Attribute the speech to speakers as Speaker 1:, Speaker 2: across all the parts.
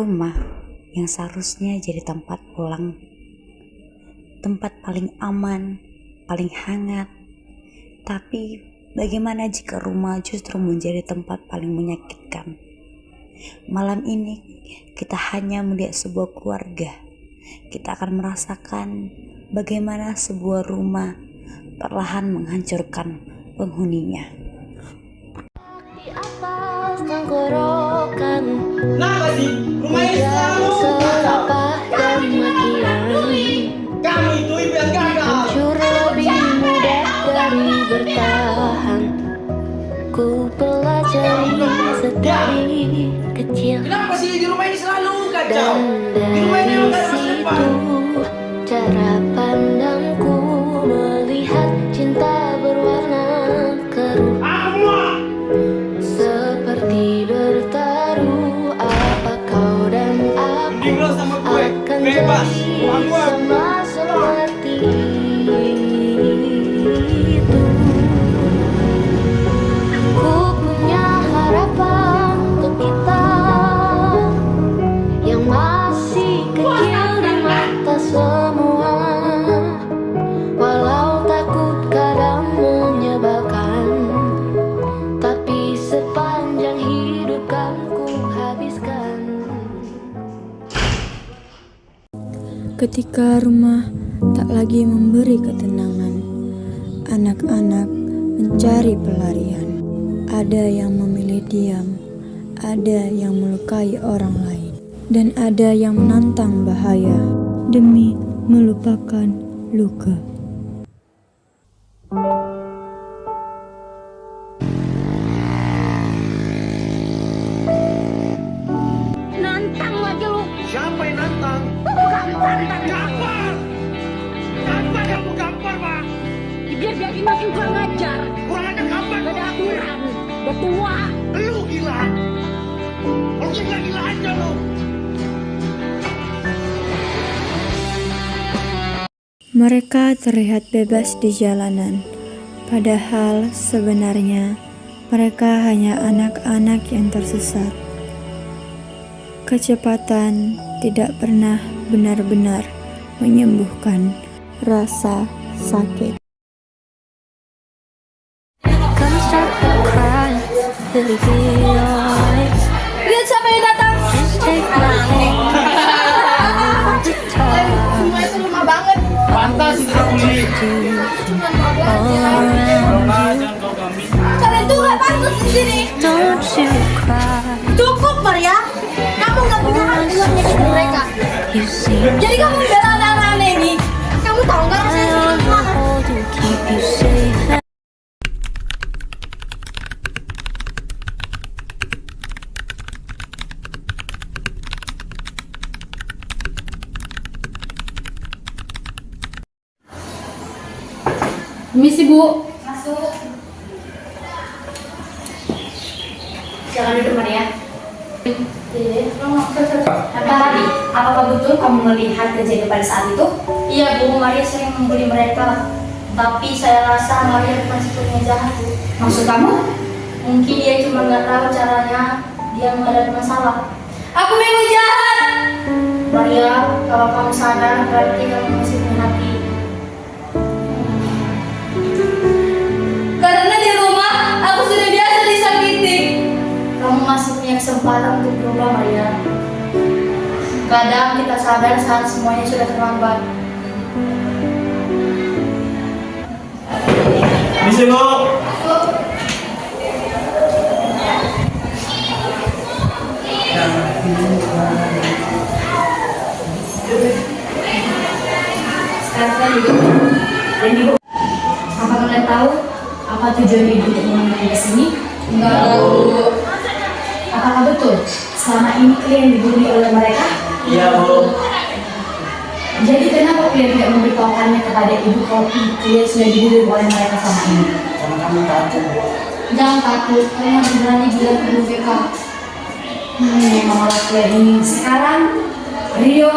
Speaker 1: rumah yang seharusnya jadi tempat pulang, tempat paling aman, paling hangat. Tapi bagaimana jika rumah justru menjadi tempat paling menyakitkan? Malam ini kita hanya melihat sebuah keluarga. Kita akan merasakan bagaimana sebuah rumah perlahan menghancurkan penghuninya.
Speaker 2: Di atas tenggorokan,
Speaker 3: Kenapa sih? Rumah ini selalu
Speaker 2: serapah dan makian.
Speaker 3: kamu itu ibu yang gagal.
Speaker 2: Hancur lebih mudah dari bertahan. Ku pelajari sedari kecil.
Speaker 3: Kenapa sih di rumah ini selalu kacau?
Speaker 2: Dan
Speaker 3: Di rumah ini
Speaker 2: dari
Speaker 3: memang gak ada masa depan.
Speaker 2: situ cara pandangku melihat cinta berwarna keruh.
Speaker 3: Aku mau.
Speaker 2: Seperti bertaruh, apa kau dan aku
Speaker 3: Mending lo sama gue,
Speaker 2: akan
Speaker 3: bebas.
Speaker 2: jadi
Speaker 3: Uang gue.
Speaker 2: sama seperti itu. Aku punya harapan untuk kita yang masih kecil di mata semua. Walau takut kadang menyebalkan, tapi sepanjang hidup kan ku habiskan.
Speaker 4: Ketika rumah tak lagi memberi ketenangan, anak-anak mencari pelarian. Ada yang memilih diam, ada yang melukai orang lain, dan ada yang menantang bahaya demi melupakan luka.
Speaker 5: Nantang lagi lu.
Speaker 3: Siapa yang nantang?
Speaker 5: Gampar tadi.
Speaker 3: Gampar. Gampar kamu gampar, Pak.
Speaker 5: Biar jadi makin kurang ajar.
Speaker 3: Kurang aja gampar.
Speaker 5: Gak ada aturan. Udah tua.
Speaker 3: Lu gila. Lu gila aja lu.
Speaker 4: Mereka terlihat bebas di jalanan, padahal sebenarnya mereka hanya anak-anak yang tersesat. Kecepatan tidak pernah benar-benar menyembuhkan rasa sakit.
Speaker 2: Come start to cry, really feel alright.
Speaker 5: Lihat siapa yang datang.
Speaker 2: Just take my hand, hold it tight.
Speaker 5: Rumah itu rumah banget.
Speaker 3: Pantas itu sendiri.
Speaker 2: All around you,
Speaker 5: Kalian tuh gak pantas di sini.
Speaker 2: don't you cry.
Speaker 5: Cukup Maria. Kamu gak punya hak buat nyakitin mereka.
Speaker 2: You see,
Speaker 5: Jadi kamu bela anak-anak ini. Kamu tahu gak rasanya
Speaker 2: I
Speaker 5: seperti
Speaker 2: wanna
Speaker 5: gimana?
Speaker 2: hold you, keep you safe.
Speaker 6: Permisi Bu. Masuk. Jangan duduk Maria. Apa Rani? Apakah betul kamu melihat kejadian pada saat itu? Iya Bu, Maria sering membuli mereka. Tapi saya rasa Maria bukan sepenuhnya jahat Bu. Maksud kamu? Mungkin dia cuma nggak tahu caranya dia menghadapi masalah. Aku memang jahat. Maria, kalau kamu sadar berarti kamu masih punya hati. Karena di rumah aku sudah biasa disakiti. Kamu masih punya kesempatan untuk berubah, Maria. Kadang kita sadar saat semuanya sudah terlambat.
Speaker 3: Bisa Bu.
Speaker 6: Sekarang kita duduk. Dan ibu, apa kalian tahu apa tujuan ibu untuk mengambil ke sini? Enggak tahu. Apakah betul selama ini kalian dibully oleh mereka?
Speaker 3: Iya Bu.
Speaker 6: Jadi kenapa kalian tidak memberitahukannya kepada ibu kalau kalian sudah dibully oleh mereka selama ini?
Speaker 3: Karena kami takut Bu.
Speaker 6: Jangan takut, kalian harus berani bilang ke ibu BK. Memang orang kalian ini. Sekarang Rio,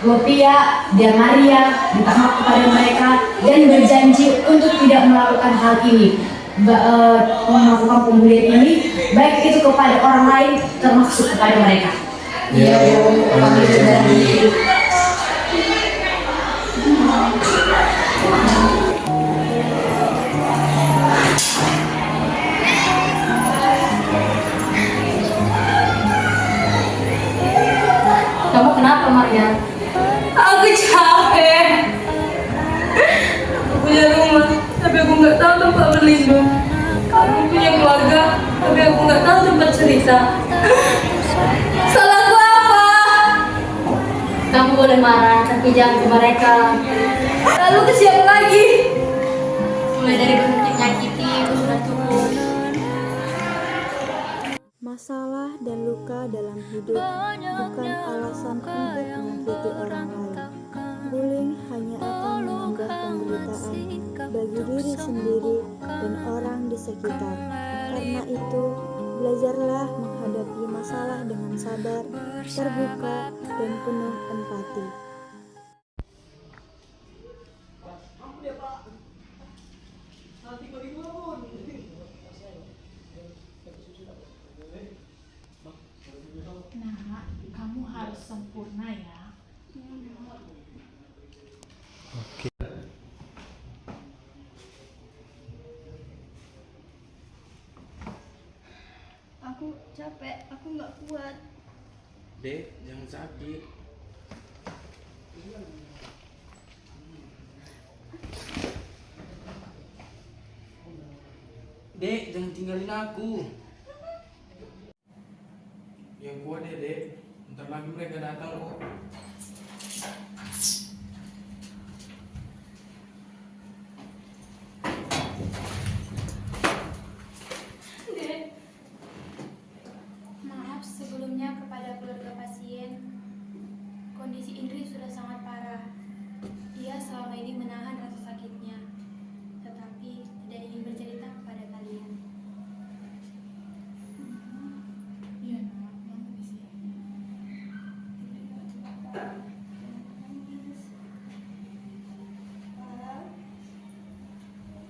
Speaker 6: Gopia, dan Maria minta maaf kepada mereka dan berjanji untuk tidak melakukan hal ini, melakukan pembulian ini, baik itu kepada orang lain termasuk kepada mereka.
Speaker 7: Iya Bu, kami janji.
Speaker 6: Kamu kenapa, Maria?
Speaker 5: Aku capek. Aku punya rumah, tapi aku nggak tahu tempat berlindung. Aku punya keluarga, tapi aku nggak tahu tempat cerita. Salahku apa?
Speaker 6: Kamu boleh marah, tapi jangan ke mereka.
Speaker 5: Lalu ke siapa lagi?
Speaker 6: Mulai dari berhenti menyakiti, itu sudah cukup.
Speaker 4: Masalah dan luka dalam hidup bukan alasan untuk menyakiti orang lain. Bullying hanya akan menambah penderitaan bagi diri sendiri dan orang di sekitar. Karena itu, belajarlah menghadapi masalah dengan sabar, terbuka, dan penuh empati.
Speaker 8: Nah, kamu harus sempurna ya.
Speaker 5: Aku capek, aku nggak kuat.
Speaker 7: Dek, jangan sakit. Dek, jangan tinggalin aku. Yang kuat ya, Dek. Bentar lagi mereka datang kok.
Speaker 6: Maaf sebelumnya kepada keluarga pasien. Kondisi Indri sudah sangat parah. Ia selama ini menahan rasa sakitnya, tetapi tidak ingin bercerita kepada kalian.
Speaker 8: Iya, Nak, kamu di sini.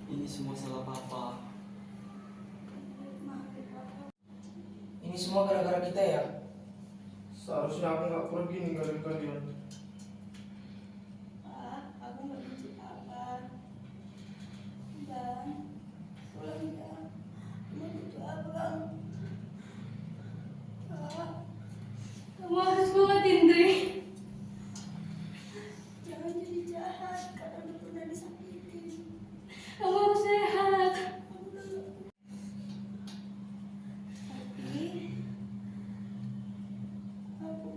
Speaker 9: Ini semua salah papa.
Speaker 7: Ini semua gara-gara kita ya? Seharusnya aku nggak pergi ninggalin kalian.
Speaker 5: Aku nggak benci apa. Dan pulang ya. Kamu butuh apa? Kamu harus kuat, Indri. Jangan jadi jahat karena udah pernah disakiti. Kamu harus sehat. Tapi aku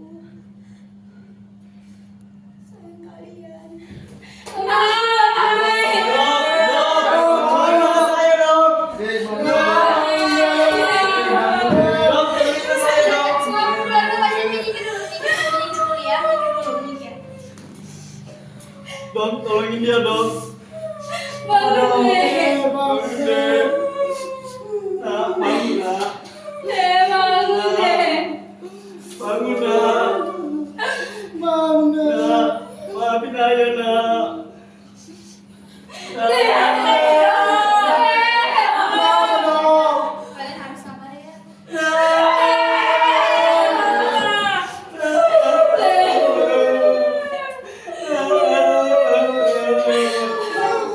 Speaker 5: sayang kalian.
Speaker 6: Semua keluarga pasien minggir dulu ya, minggir.
Speaker 9: Dok, tolongin dia, Dok.
Speaker 5: Bangun, Dek.
Speaker 9: Bangun, Dek. Nak, bangun, Nak.
Speaker 5: Dek, bangun, Dek.
Speaker 9: Bangun, Nak. Bangun, Nak. Maafin ayah, Nak.
Speaker 6: Kalian harus sabar ya.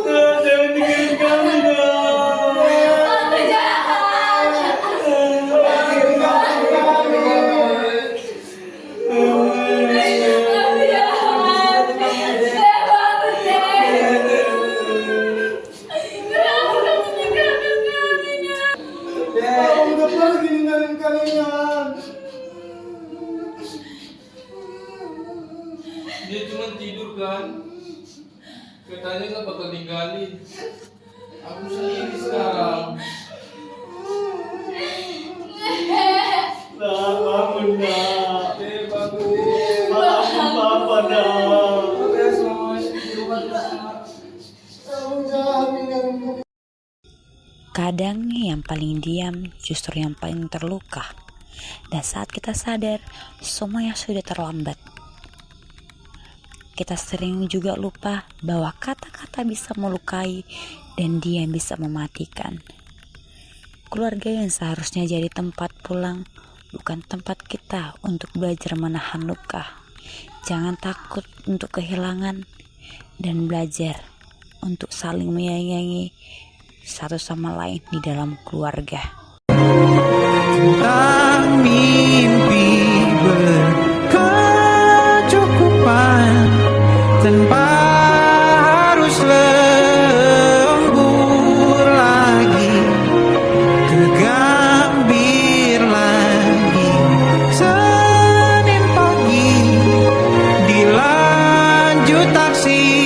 Speaker 9: Jangan tinggalin kami, Nak.
Speaker 5: Aku jahat. Aku jahat. Dek, bangun, Dek. Kenapa kamu tinggalkan kami, Nak?
Speaker 9: Aku udah pergi ninggalin kalian. Dia cuma tidur kan? Katanya nggak bakal ninggalin. Aku sendiri sekarang. Nah, bangun, Nak. Bangun. Maafin Papa, Nak. Kamu jangan ninggalin kami.
Speaker 1: Kadang yang paling diam justru yang paling terluka. Dan saat kita sadar, semuanya sudah terlambat. Kita sering juga lupa bahwa kata-kata bisa melukai dan diam bisa mematikan. Keluarga yang seharusnya jadi tempat pulang bukan tempat kita untuk belajar menahan luka. Jangan takut untuk kehilangan dan belajar untuk saling menyayangi satu sama lain di dalam keluarga.
Speaker 10: Tentang mimpi berkecukupan tanpa harus lembur lagi, kegambir lagi. Senin pagi dilanjut taksi.